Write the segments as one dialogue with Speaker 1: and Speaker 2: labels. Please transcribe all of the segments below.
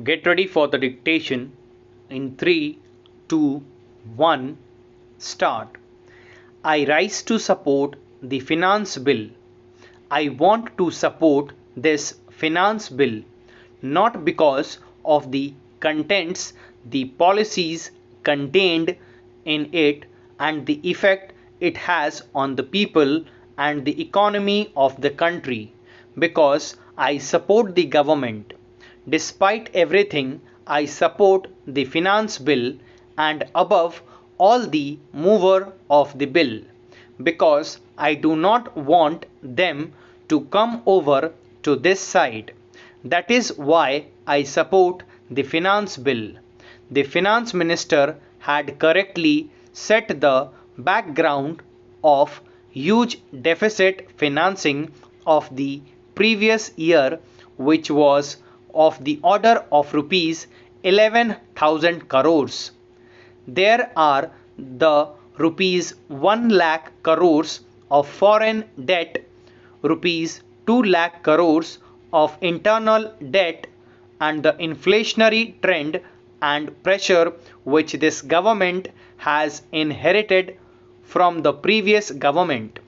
Speaker 1: Get ready for the dictation in 3, 2, 1, start. I rise to support the finance bill. I want to support this finance bill not because of the contents, the policies contained in it, and the effect it has on the people and the economy of the country, because I support the government. Despite everything, I support the finance bill and above all the mover of the bill, because I do not want them to come over to this side. That is why I support the finance bill. The finance minister had correctly set the background of huge deficit financing of the previous year, which was of the order of rupees 11,000 crores. There are the rupees 1 lakh crores of foreign debt, rupees 2 lakh crores of internal debt, and the inflationary trend and pressure which this government has inherited from the previous government.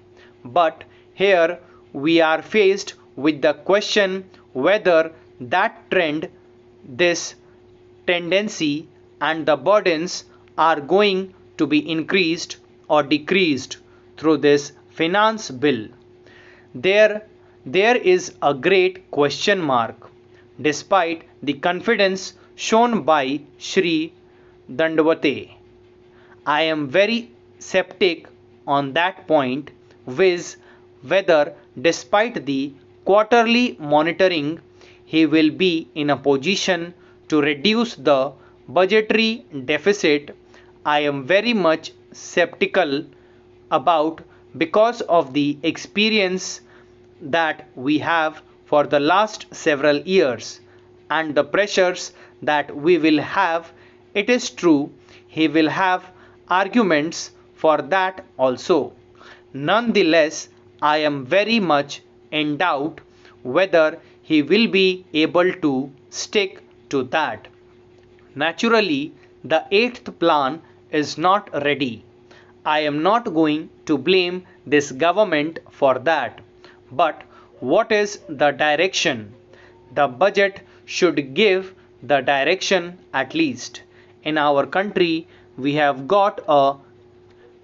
Speaker 1: But here we are faced with the question whether that trend, this tendency, and the burdens are going to be increased or decreased through this finance bill. There is a great question mark. Despite the confidence shown by Shri Dandavate, I am very skeptic on that point, viz. Whether despite the quarterly monitoring he will be in a position to reduce the budgetary deficit. I am very much skeptical about, because of the experience that we have for the last several years and the pressures that we will have. It is true, he will have arguments for that also. Nonetheless, I am very much in doubt whether he will be able to stick to that. Naturally, the eighth plan is not ready. I am not going to blame this government for that. But what is the direction? The budget should give the direction at least. In our country, we have got a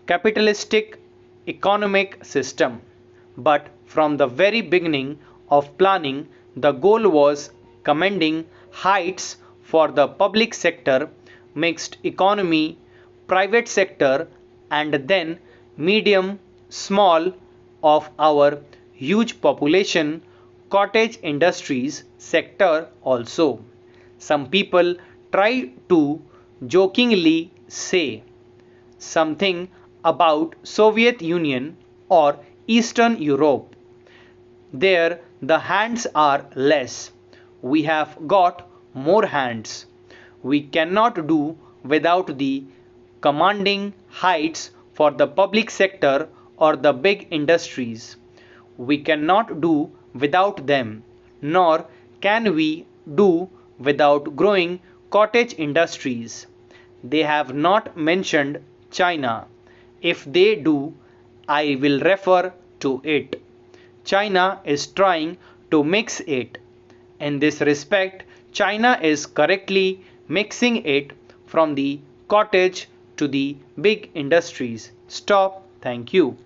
Speaker 1: capitalistic economic system. But from the very beginning of planning, the goal was commanding heights for the public sector, mixed economy, private sector, and then medium small of our huge population, cottage industries sector also. Some people try to jokingly say something about Soviet Union or Eastern Europe. There the hands are less. We have got more hands. We cannot do without the commanding heights for the public sector or the big industries. We cannot do without them, nor can we do without growing cottage industries. They have not mentioned China. If they do, I will refer to it. China is trying to mix it. In this respect, China is correctly mixing it from the cottage to the big industries. Stop. Thank you.